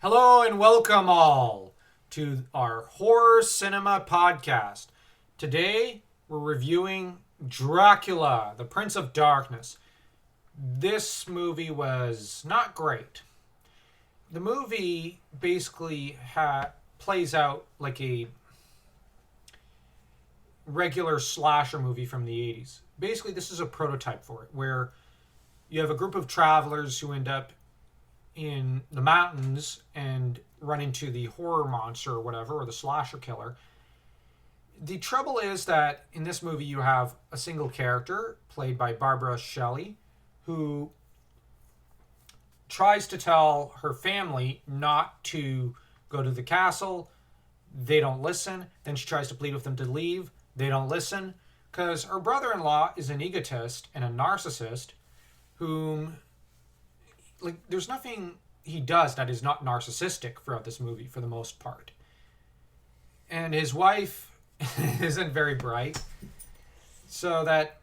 Hello and welcome all to our horror cinema podcast. Today we're reviewing Dracula, the Prince of Darkness. This movie was not great. The movie basically plays out like a regular slasher movie from the 80s. Basically, this is a prototype for it, where you have a group of travelers who end up in the mountains and run into the horror monster or whatever, or the slasher killer. The trouble is that in this movie you have a single character played by Barbara Shelley who tries to tell her family not to go to the castle. They don't listen. Then she tries to plead with them to leave. They don't listen because her brother-in-law is an egotist and a narcissist whom, like, there's nothing he does that is not narcissistic throughout this movie for the most part. And his wife isn't very bright. So that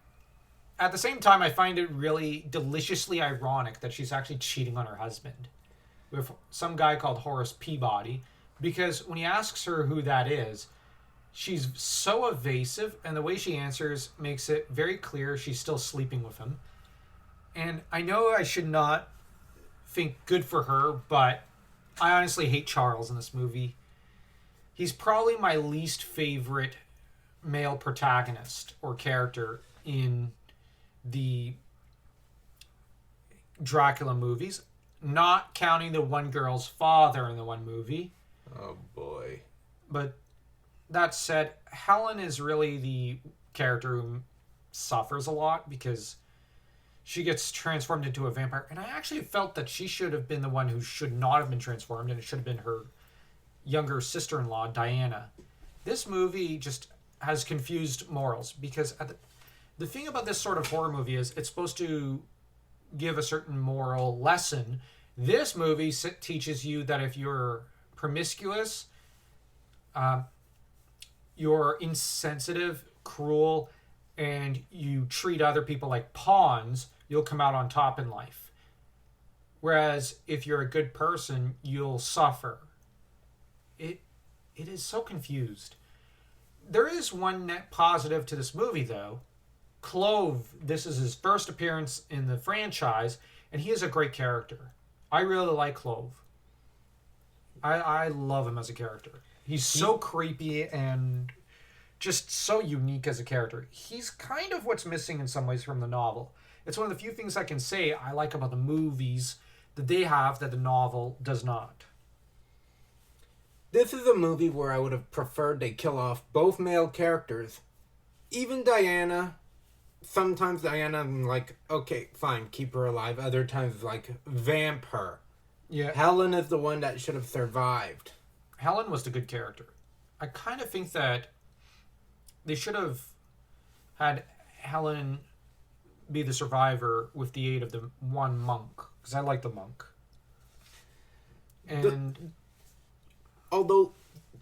at the same time I find it really deliciously ironic that she's actually cheating on her husband with some guy called Horace Peabody, because when he asks her who that is, she's so evasive, and the way she answers makes it very clear she's still sleeping with him. And I know I should not think good for her, but I honestly hate Charles in this movie. He's probably my least favorite male protagonist or character in the Dracula movies, not counting the one girl's father in the one movie. Oh boy. But that said, Helen is really the character who suffers a lot because she gets transformed into a vampire. And I actually felt that she should have been the one who should not have been transformed, and it should have been her younger sister-in-law, Diana. This movie just has confused morals, because the thing about this sort of horror movie is it's supposed to give a certain moral lesson. This movie teaches you that if you're promiscuous, you're insensitive, cruel, and you treat other people like pawns, you'll come out on top in life. Whereas if you're a good person, you'll suffer. It is so confused. There is one net positive to this movie, though. Clove, this is his first appearance in the franchise, and he is a great character. I really like Clove. I love him as a character. He's so creepy and just so unique as a character. He's kind of what's missing in some ways from the novel. It's one of the few things I can say I like about the movies that they have that the novel does not. This is a movie where I would have preferred they kill off both male characters. Even Diana. Sometimes Diana, I'm like, okay, fine, keep her alive. Other times, like, vamp her. Yeah. Helen is the one that should have survived. Helen was the good character. I kind of think that they should have had Helen be the survivor with the aid of the one monk, because I like the monk. And although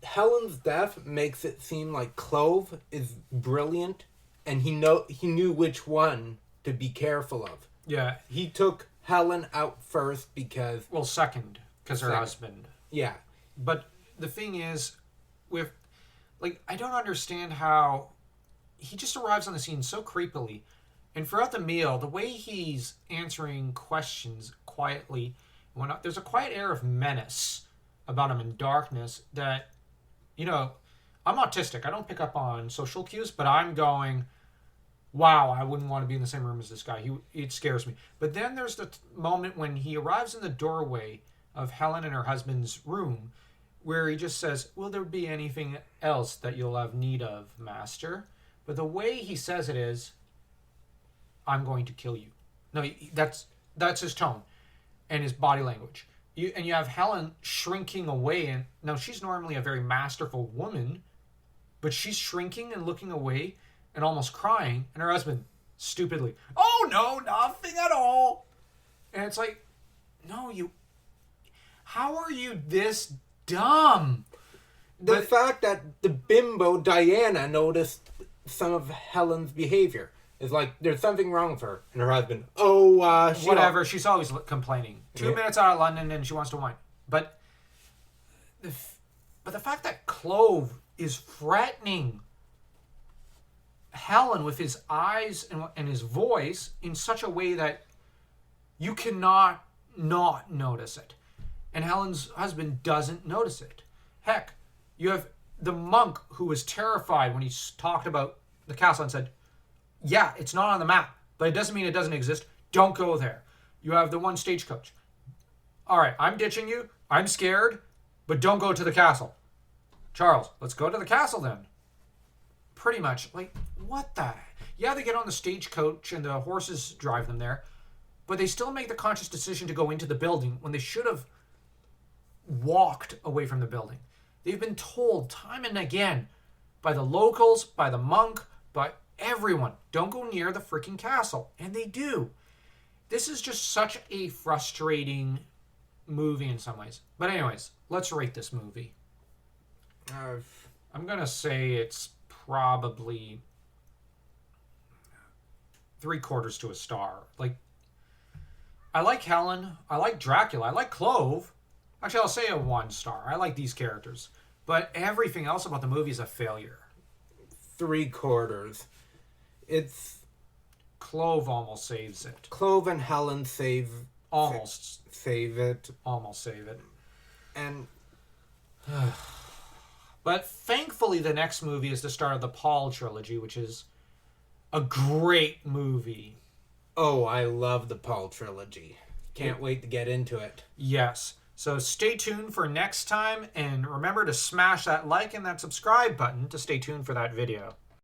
Helen's death makes it seem like Clove is brilliant, and he knew which one to be careful of. yeah, He took Helen out first because... well, second, because her husband. Yeah. But the thing is, with, like, I don't understand how he just arrives on the scene so creepily, and throughout the meal, the way he's answering questions quietly, there's a quiet air of menace about him in darkness that, you know, I'm autistic. I don't pick up on social cues, but I'm going, wow, I wouldn't want to be in the same room as this guy. It scares me. But then there's the moment when he arrives in the doorway of Helen and her husband's room, where he just says, will there be anything else that you'll have need of, master? But the way he says it is, I'm going to kill you. No, that's his tone and his body language. You have Helen shrinking away, and now she's normally a very masterful woman, but she's shrinking and looking away and almost crying, and her husband stupidly, oh no, nothing at all. And it's like, no, how are you this dumb? The fact that the bimbo Diana noticed some of Helen's behavior is like, there's something wrong with her. And her husband, whatever. She's always complaining. 2 minutes out of London and she wants to whine. But But the fact that Clove is threatening Helen with his eyes and his voice in such a way that you cannot not notice it. And Helen's husband doesn't notice it. Heck, you have the monk who was terrified when he talked about the castle and said, yeah, it's not on the map, but it doesn't mean it doesn't exist. Don't go there. You have the one stagecoach. All right, I'm ditching you. I'm scared, but don't go to the castle. Charles, let's go to the castle then. Pretty much, like, what the? Yeah, they get on the stagecoach and the horses drive them there, but they still make the conscious decision to go into the building when they should have walked away from the building. They've been told time and again by the locals, by the monk, by everyone, don't go near the freaking castle. And they do. This is just such a frustrating movie in some ways. But anyways, let's rate this movie. I'm going to say it's probably 3/4 to a star. Like, I like Helen. I like Dracula. I like Clove. Actually, I'll say a 1 star. I like these characters. But everything else about the movie is a failure. 3/4. It's... Clove almost saves it. Clove and Helen save it. Almost save it. And... But thankfully, the next movie is the start of the Paul trilogy, which is a great movie. Oh, I love the Paul trilogy. Can't wait to get into it. Yes. So stay tuned for next time, and remember to smash that like and that subscribe button to stay tuned for that video.